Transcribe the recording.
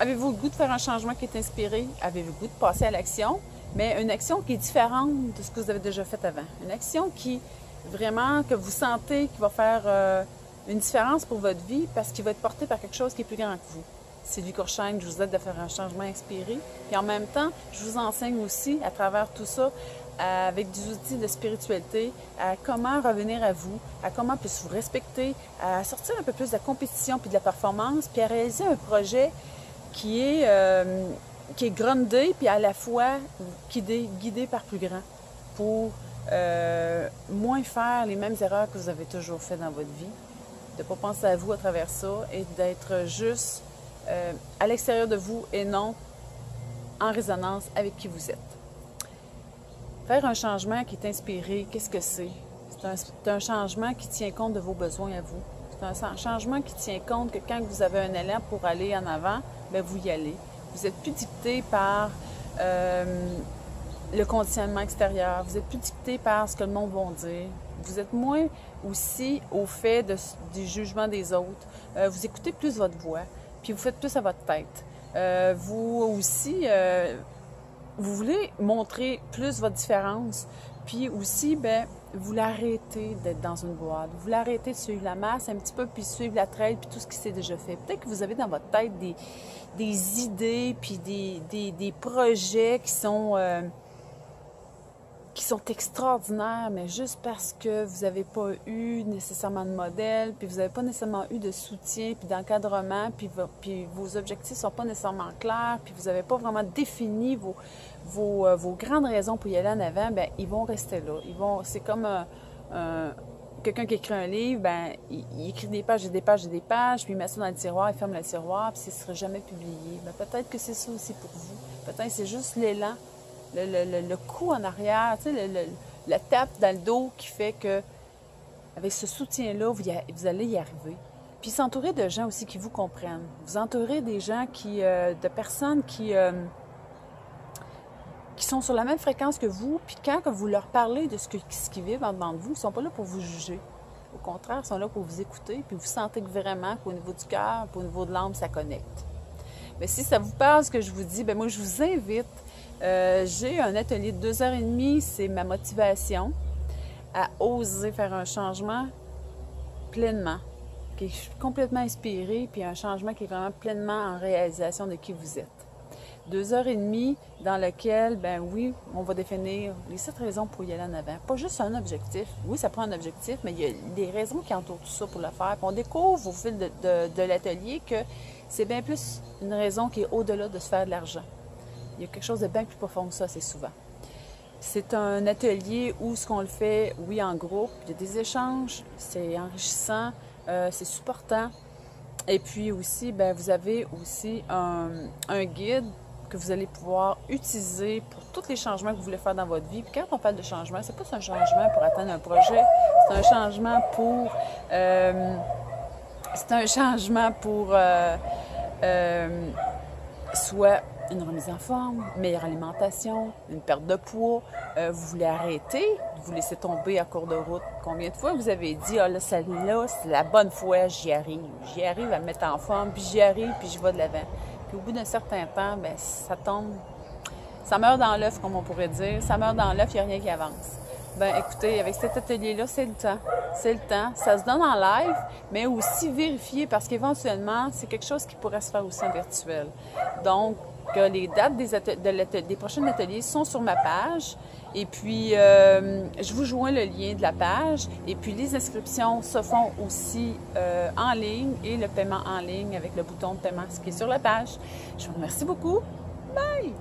Avez-vous le goût de faire un changement qui est inspiré? Avez-vous le goût de passer à l'action? Mais une action qui est différente de ce que vous avez déjà fait avant. Une action qui, vraiment, que vous sentez qui va faire une différence pour votre vie parce qu'il va être porté par quelque chose qui est plus grand que vous. Sylvie Courchaine, je vous aide à faire un changement inspiré. Puis en même temps, je vous enseigne aussi, à travers tout ça, avec des outils de spiritualité, à comment revenir à vous, à comment plus vous respecter, à sortir un peu plus de la compétition puis de la performance, puis à réaliser un projet qui est groundé, puis à la fois guidé par plus grand pour moins faire les mêmes erreurs que vous avez toujours fait dans votre vie, de ne pas penser à vous à travers ça et d'être juste à l'extérieur de vous et non en résonance avec qui vous êtes. Faire un changement qui est inspiré, qu'est-ce que c'est? C'est un changement qui tient compte de vos besoins à vous. C'est un changement qui tient compte que quand vous avez un élan pour aller en avant, bien, vous y allez. Vous n'êtes plus dicté par le conditionnement extérieur. Vous n'êtes plus dicté par ce que le monde va dire. Vous êtes moins aussi au fait du jugement des autres. Vous écoutez plus votre voix, puis vous faites plus à votre tête. Vous aussi, vous voulez montrer plus votre différence, puis aussi, bien, vous l'arrêtez d'être dans une boîte. Vous l'arrêtez de suivre la masse un petit peu, puis suivre la traîne, puis tout ce qui s'est déjà fait. Peut-être que vous avez dans votre tête des idées, puis des projets qui sont extraordinaires, mais juste parce que vous n'avez pas eu nécessairement de modèle, puis vous n'avez pas nécessairement eu de soutien, puis d'encadrement, puis vos objectifs ne sont pas nécessairement clairs, puis vous n'avez pas vraiment défini vos grandes raisons pour y aller en avant, bien, ils vont rester là. C'est comme quelqu'un qui écrit un livre, bien, il écrit des pages et des pages et des pages, puis il met ça dans le tiroir, il ferme le tiroir, puis ça ne sera jamais publié. Bien, peut-être que c'est ça aussi pour vous. Peut-être que c'est juste l'élan, le coup en arrière, tu sais, la tape dans le dos qui fait que, avec ce soutien-là, vous allez y arriver. Puis s'entourer de gens aussi qui vous comprennent. Vous entourez des gens de personnes qui sont sur la même fréquence que vous, puis quand vous leur parlez de ce qu'ils vivent en dedans de vous, ils ne sont pas là pour vous juger. Au contraire, ils sont là pour vous écouter, puis vous sentez que vraiment qu'au niveau du cœur, puis au niveau de l'âme, ça connecte. Mais si ça vous parle, ce que je vous dis, bien moi, je vous invite. J'ai un atelier de 2h30, c'est ma motivation à oser faire un changement pleinement, qui est complètement inspiré, puis un changement qui est vraiment pleinement en réalisation de qui vous êtes. 2h30 dans lequel, ben oui, on va définir les 7 raisons pour y aller en avant. Pas juste un objectif. Oui, ça prend un objectif, mais il y a des raisons qui entourent tout ça pour le faire. Puis on découvre au fil de l'atelier que c'est bien plus une raison qui est au-delà de se faire de l'argent. Il y a quelque chose de bien plus profond que ça, c'est souvent. C'est un atelier où ce qu'on le fait, oui, en groupe, il y a des échanges, c'est enrichissant, c'est supportant. Et puis aussi, bien, vous avez aussi un guide que vous allez pouvoir utiliser pour tous les changements que vous voulez faire dans votre vie. Puis quand on parle de changement, c'est pas un changement pour atteindre un projet, c'est un changement pour soit une remise en forme, meilleure alimentation, une perte de poids, vous voulez arrêter, vous laissez tomber à cours de route. Combien de fois vous avez dit, ah là, celle-là, c'est la bonne fois, j'y arrive à me mettre en forme, puis j'y arrive, puis je vais de l'avant. Puis au bout d'un certain temps, bien, ça tombe, ça meurt dans l'œuf, comme on pourrait dire, ça meurt dans l'œuf, il n'y a rien qui avance. Bien, écoutez, avec cet atelier-là, c'est le temps. C'est le temps. Ça se donne en live, mais aussi vérifier, parce qu'éventuellement, c'est quelque chose qui pourrait se faire aussi en virtuel. Donc, les dates des prochains ateliers sont sur ma page. Et puis, je vous joins le lien de la page. Et puis, les inscriptions se font aussi en ligne et le paiement en ligne avec le bouton de paiement, ce qui est sur la page. Je vous remercie beaucoup. Bye!